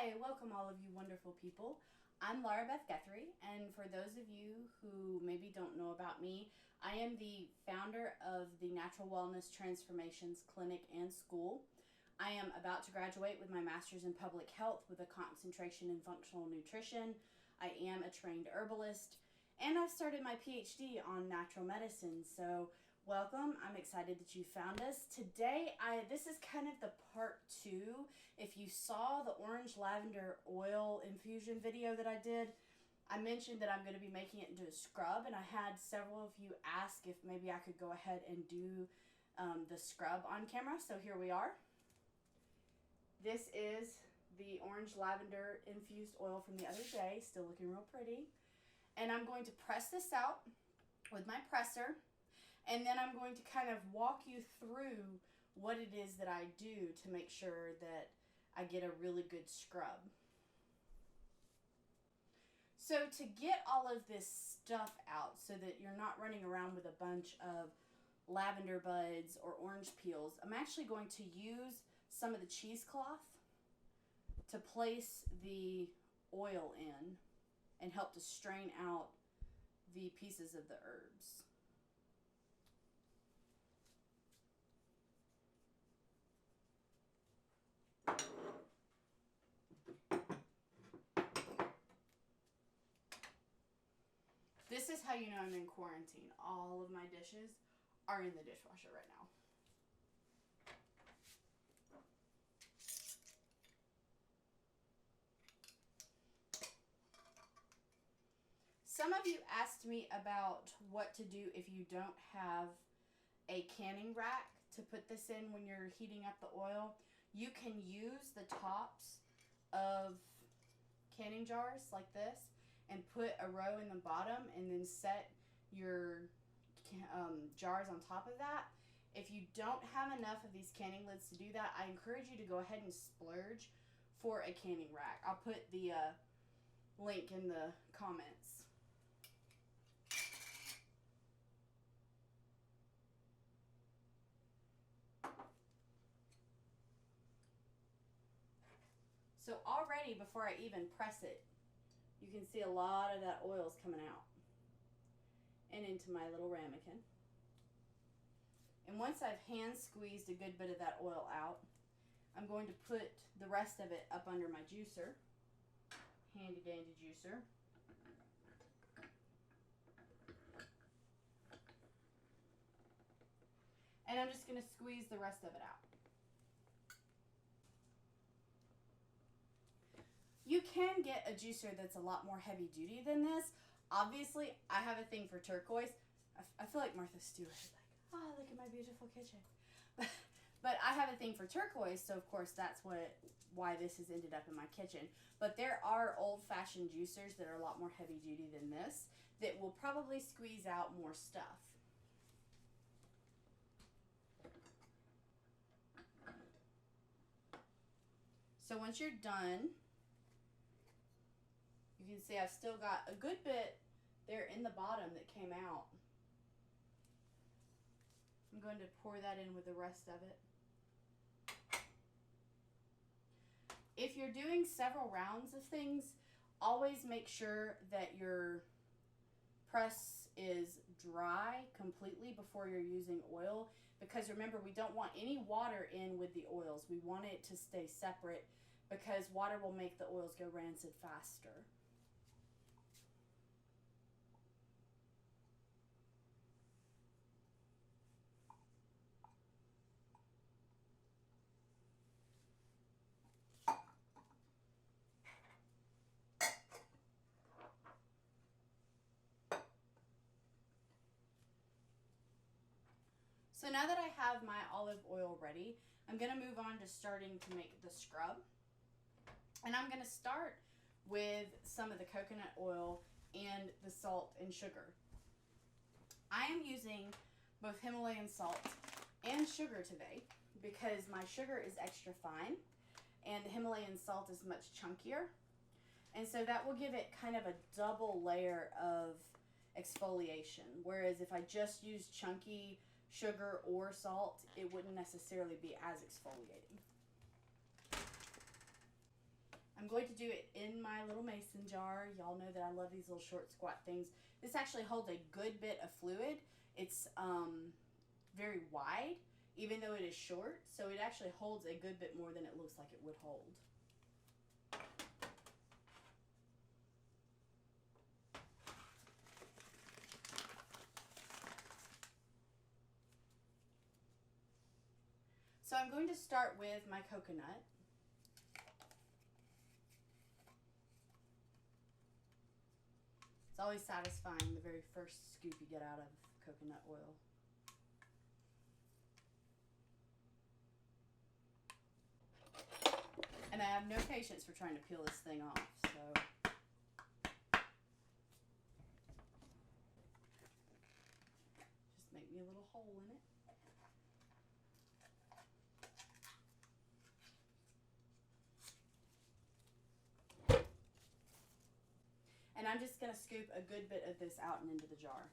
Hi, welcome all of you wonderful people. I'm Laura Beth Guthrie, and for those of you who maybe don't know about me, I am the founder of the Natural Wellness Transformations Clinic and School. I am about to graduate with my master's in public health with a concentration in functional nutrition. I am a trained herbalist, and I've started my PhD on natural medicine. So welcome. I'm excited that you found us. Today, this is kind of the part 2. If you saw the orange lavender oil infusion video that I did, I mentioned that I'm going to be making it into a scrub, and I had several of you ask if maybe I could go ahead and do the scrub on camera. So here we are. This is the orange lavender infused oil from the other day, still looking real pretty. And I'm going to press this out with my presser. And then I'm going to kind of walk you through what it is that I do to make sure that I get a really good scrub. So to get all of this stuff out so that you're not running around with a bunch of lavender buds or orange peels, I'm actually going to use some of the cheesecloth to place the oil in and help to strain out the pieces of the herbs. This is how you know I'm in quarantine. All of my dishes are in the dishwasher right now. Some of you asked me about what to do if you don't have a canning rack to put this in when you're heating up the oil. You can use the tops of canning jars like this and put a row in the bottom and then set your jars on top of that. If you don't have enough of these canning lids to do that, I encourage you to go ahead and splurge for a canning rack. I'll put the link in the comments. So already before I even press it, you can see a lot of that oil is coming out and into my little ramekin. And once I've hand squeezed a good bit of that oil out, I'm going to put the rest of it up under my juicer, handy dandy juicer. And I'm just going to squeeze the rest of it out. You can get a juicer that's a lot more heavy duty than this. Obviously, I have a thing for turquoise. I feel like Martha Stewart, like, oh, look at my beautiful kitchen. But I have a thing for turquoise, so of course that's why this has ended up in my kitchen. But there are old-fashioned juicers that are a lot more heavy duty than this that will probably squeeze out more stuff. So once you're done, you can see I've still got a good bit there in the bottom that came out. I'm going to pour that in with the rest of it. If you're doing several rounds of things, always make sure that your press is dry completely before you're using oil, because remember, we don't want any water in with the oils. We want it to stay separate because water will make the oils go rancid faster. So now that I have my olive oil ready, I'm going to move on to starting to make the scrub. And I'm going to start with some of the coconut oil and the salt and sugar. I am using both Himalayan salt and sugar today because my sugar is extra fine and the Himalayan salt is much chunkier. And so that will give it kind of a double layer of exfoliation. Whereas if I just use chunky sugar or salt, it wouldn't necessarily be as exfoliating. I'm going to do it in my little mason jar. Y'all know that I love these little short squat things. This actually holds a good bit of fluid. It's very wide, even though it is short, so it actually holds a good bit more than it looks like it would hold. So I'm going to start with my coconut. It's always satisfying, the very first scoop you get out of coconut oil. And I have no patience for trying to peel this thing off, so. Just make me a little hole in it. And I'm just going to scoop a good bit of this out and into the jar.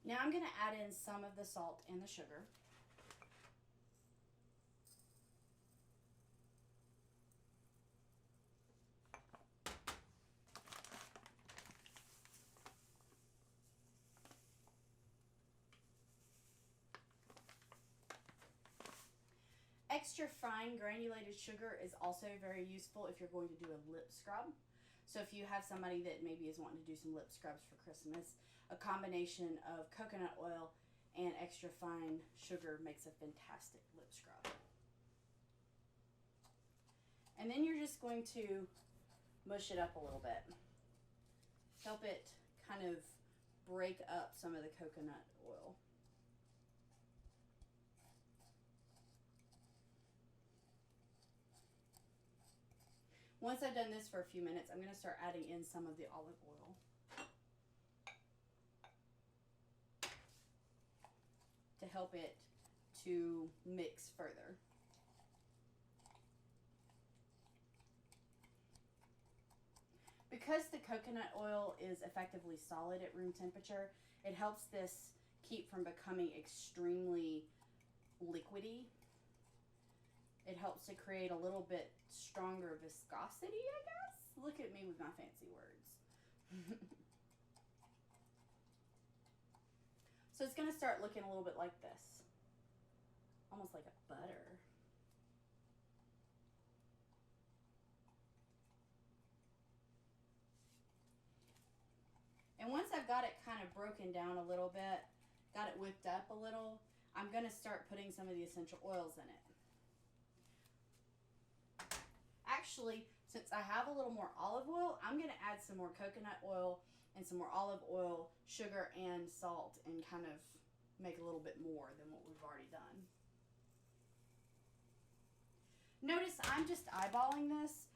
Now I'm going to add in some of the salt and the sugar. Extra fine granulated sugar is also very useful if you're going to do a lip scrub. So if you have somebody that maybe is wanting to do some lip scrubs for Christmas, a combination of coconut oil and extra fine sugar makes a fantastic lip scrub. And then you're just going to mush it up a little bit. Help it kind of break up some of the coconut oil. Once I've done this for a few minutes, I'm going to start adding in some of the olive oil. To help it to mix further. Because the coconut oil is effectively solid at room temperature, it helps this keep from becoming extremely liquidy. It helps to create a little bit stronger viscosity, I guess. Look at me with my fancy words. So it's going to start looking a little bit like this. Almost like a butter. And once I've got it kind of broken down a little bit, got it whipped up a little, I'm going to start putting some of the essential oils in it. Actually, since I have a little more olive oil, I'm going to add some more coconut oil and some more olive oil, sugar, and salt, and kind of make a little bit more than what we've already done. Notice I'm just eyeballing this,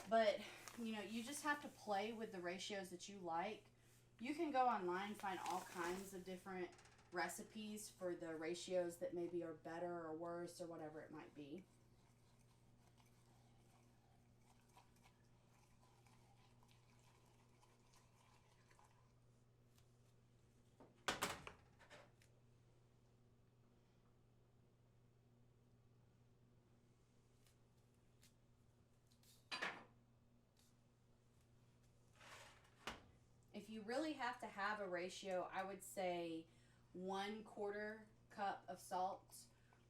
but you know, you just have to play with the ratios that you like. You can go online, find all kinds of different recipes for the ratios that maybe are better or worse or whatever it might be. If you really have to have a ratio, I would say 1/4 cup of salt,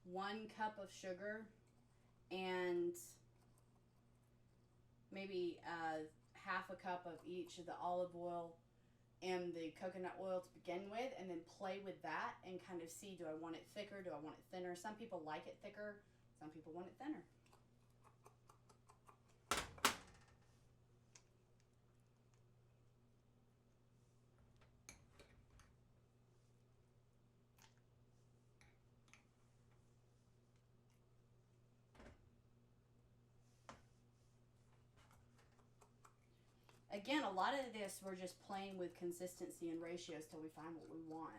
1 cup of sugar, and maybe half a cup of each of the olive oil and the coconut oil to begin with, and then play with that and kind of see, do I want it thicker, do I want it thinner? Some people like it thicker, some people want it thinner. Again, a lot of this we're just playing with consistency and ratios till we find what we want.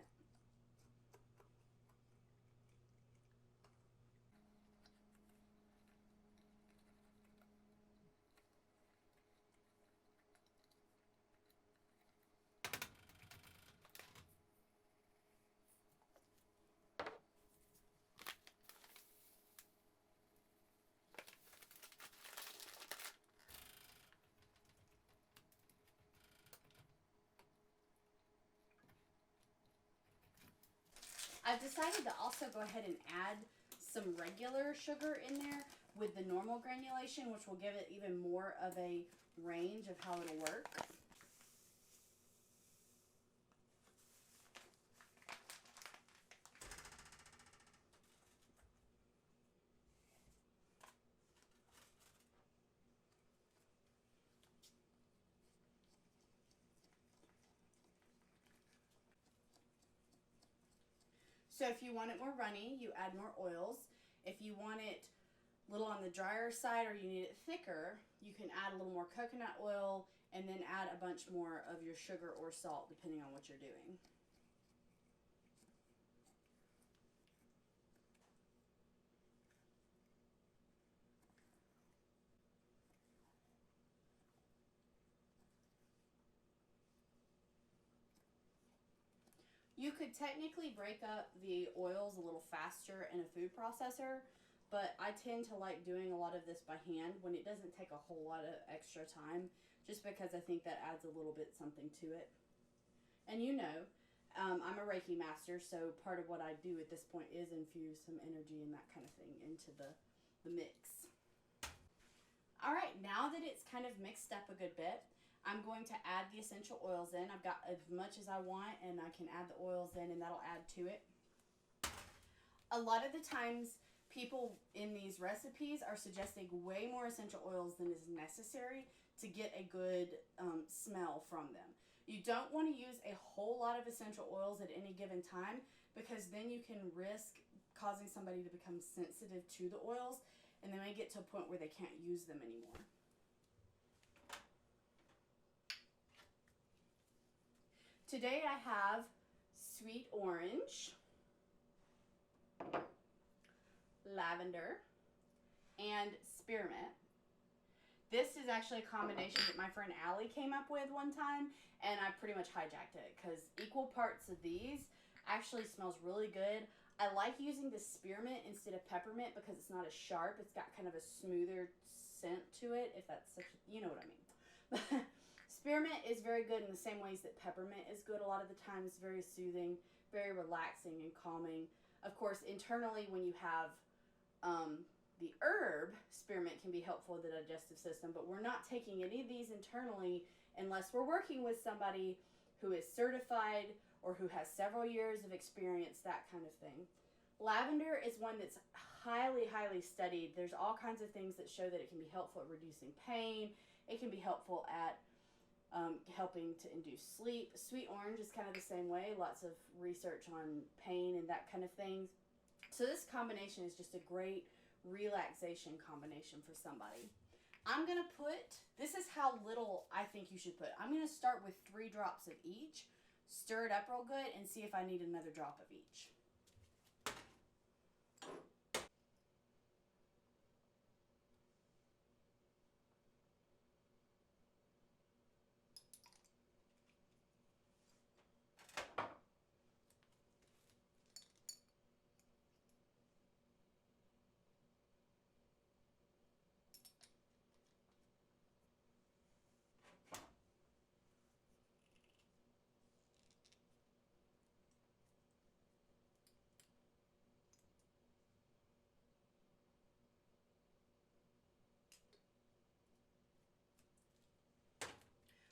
I've decided to also go ahead and add some regular sugar in there with the normal granulation, which will give it even more of a range of how it'll work. So if you want it more runny, you add more oils. If you want it a little on the drier side or you need it thicker, you can add a little more coconut oil and then add a bunch more of your sugar or salt depending on what you're doing. You could technically break up the oils a little faster in a food processor, but I tend to like doing a lot of this by hand when it doesn't take a whole lot of extra time, just because I think that adds a little bit something to it. And you know, I'm a Reiki master, so part of what I do at this point is infuse some energy and that kind of thing into the mix. All right, now that it's kind of mixed up a good bit, I'm going to add the essential oils in. I've got as much as I want, and I can add the oils in, and that'll add to it. A lot of the times, people in these recipes are suggesting way more essential oils than is necessary to get a good smell from them. You don't want to use a whole lot of essential oils at any given time, because then you can risk causing somebody to become sensitive to the oils, and they may get to a point where they can't use them anymore. Today I have sweet orange, lavender, and spearmint. This is actually a combination that my friend Allie came up with one time, and I pretty much hijacked it because equal parts of these actually smells really good. I like using the spearmint instead of peppermint because it's not as sharp. It's got kind of a smoother scent to it, if that's such, you know what I mean. Spearmint is very good in the same ways that peppermint is good a lot of the times. Very soothing, very relaxing and calming. Of course, internally when you have the herb, spearmint can be helpful in the digestive system, but we're not taking any of these internally unless we're working with somebody who is certified or who has several years of experience, that kind of thing. Lavender is one that's highly, highly studied. There's all kinds of things that show that it can be helpful at reducing pain. It can be helpful at helping to induce sleep. Sweet orange is kind of the same way. Lots of research on pain and that kind of thing. So this combination is just a great relaxation combination for somebody. I'm going to put, this is how little I think you should put. I'm going to start with 3 drops of each, stir it up real good, and see if I need another drop of each.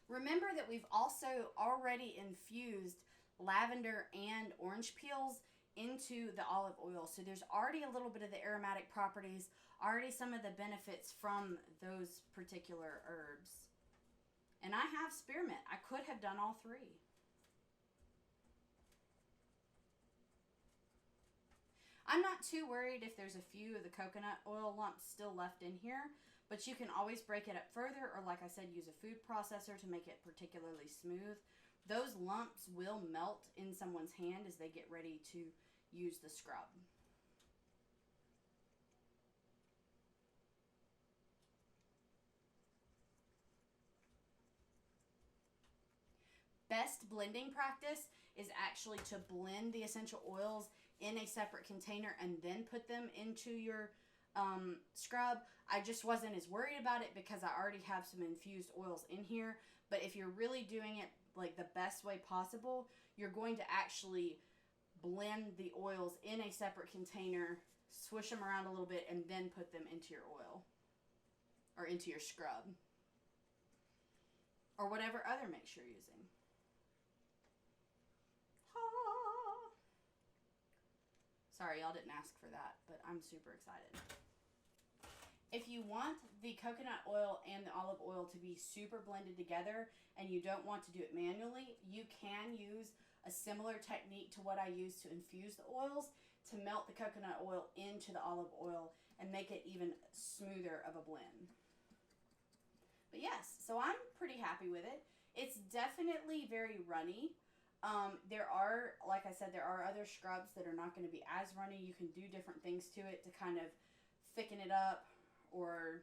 Remember that we've also already infused lavender and orange peels into the olive oil. So there's already a little bit of the aromatic properties, already some of the benefits from those particular herbs. And I have spearmint. I could have done all 3. I'm not too worried if there's a few of the coconut oil lumps still left in here, but you can always break it up further, or like I said, use a food processor to make it particularly smooth. Those lumps will melt in someone's hand as they get ready to use the scrub. Best blending practice is actually to blend the essential oils in a separate container and then put them into your scrub. I just wasn't as worried about it because I already have some infused oils in here. But if you're really doing it like the best way possible, you're going to actually blend the oils in a separate container, swish them around a little bit, and then put them into your oil or into your scrub or whatever other mix you're using. Sorry, y'all didn't ask for that, but I'm super excited. If you want the coconut oil and the olive oil to be super blended together and you don't want to do it manually, you can use a similar technique to what I use to infuse the oils to melt the coconut oil into the olive oil and make it even smoother of a blend. But yes, so I'm pretty happy with it. It's definitely very runny. There are, like I said, there are other scrubs that are not going to be as runny. You can do different things to it to kind of thicken it up or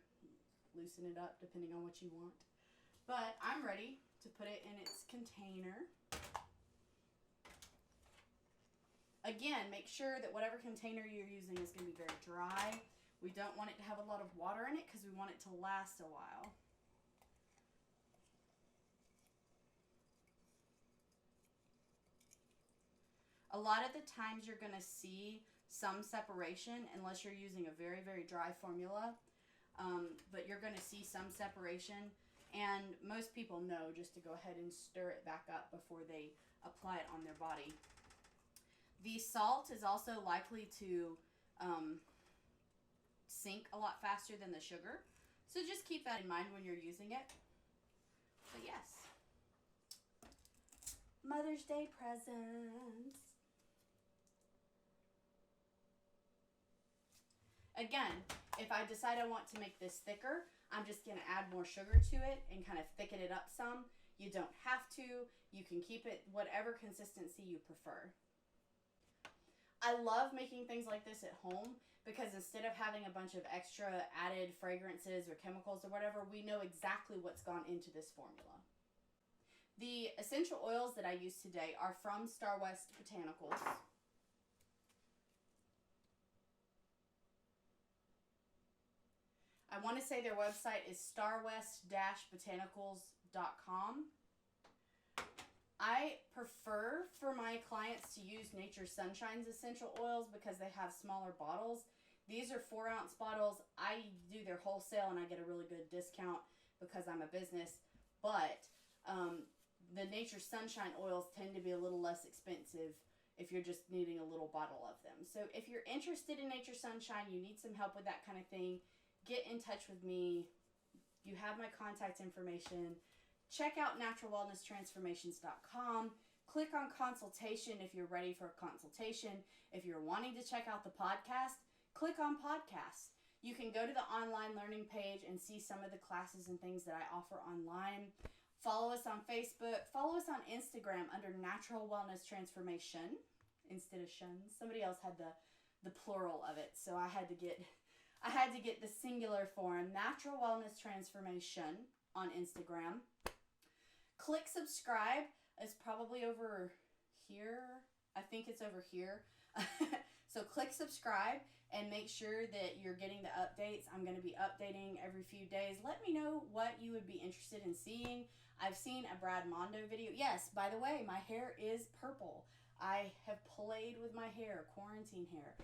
loosen it up depending on what you want. But I'm ready to put it in its container. Again, make sure that whatever container you're using is going to be very dry. We don't want it to have a lot of water in it because we want it to last a while. A lot of the times you're going to see some separation unless you're using a very, very dry formula. But you're going to see some separation. And most people know just to go ahead and stir it back up before they apply it on their body. The salt is also likely to sink a lot faster than the sugar. So just keep that in mind when you're using it. But yes. Mother's Day presents. Again, if I decide I want to make this thicker, I'm just going to add more sugar to it and kind of thicken it up some. You don't have to. You can keep it whatever consistency you prefer. I love making things like this at home because instead of having a bunch of extra added fragrances or chemicals or whatever, we know exactly what's gone into this formula. The essential oils that I use today are from Star West Botanicals. I want to say their website is starwest-botanicals.com. I prefer for my clients to use Nature's Sunshine's essential oils because they have smaller bottles. These are 4-ounce bottles. I do their wholesale and I get a really good discount because I'm a business. But the Nature's Sunshine oils tend to be a little less expensive if you're just needing a little bottle of them. So if you're interested in Nature's Sunshine, you need some help with that kind of thing, get in touch with me. You have my contact information. Check out naturalwellnesstransformations.com. Click on consultation if you're ready for a consultation. If you're wanting to check out the podcast, click on podcasts. You can go to the online learning page and see some of the classes and things that I offer online. Follow us on Facebook. Follow us on Instagram under Natural Wellness Transformation instead of shun. Somebody else had the plural of it, so I had to get the singular form, Natural Wellness Transformation on Instagram. Click subscribe. It's probably over here. I think it's over here. So click subscribe and make sure that you're getting the updates. I'm going to be updating every few days. Let me know what you would be interested in seeing. I've seen a Brad Mondo video. Yes, by the way, my hair is purple. I have played with my hair, quarantine hair.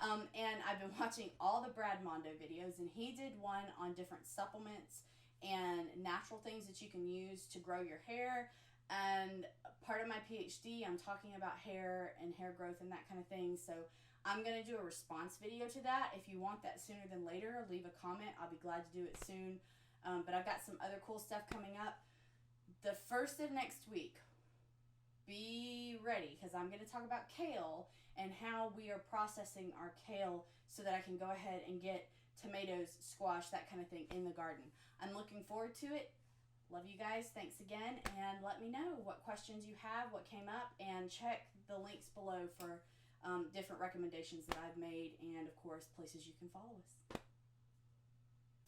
And I've been watching all the Brad Mondo videos, and he did one on different supplements and natural things that you can use to grow your hair. And part of my PhD, I'm talking about hair and hair growth and that kind of thing. So I'm going to do a response video to that. If you want that sooner than later, leave a comment. I'll be glad to do it soon. But I've got some other cool stuff coming up. The first of next week, be ready, because I'm going to talk about kale and how we are processing our kale so that I can go ahead and get tomatoes, squash, that kind of thing in the garden. I'm looking forward to it. Love you guys. Thanks again. And let me know what questions you have, what came up, and check the links below for different recommendations that I've made and, of course, places you can follow us.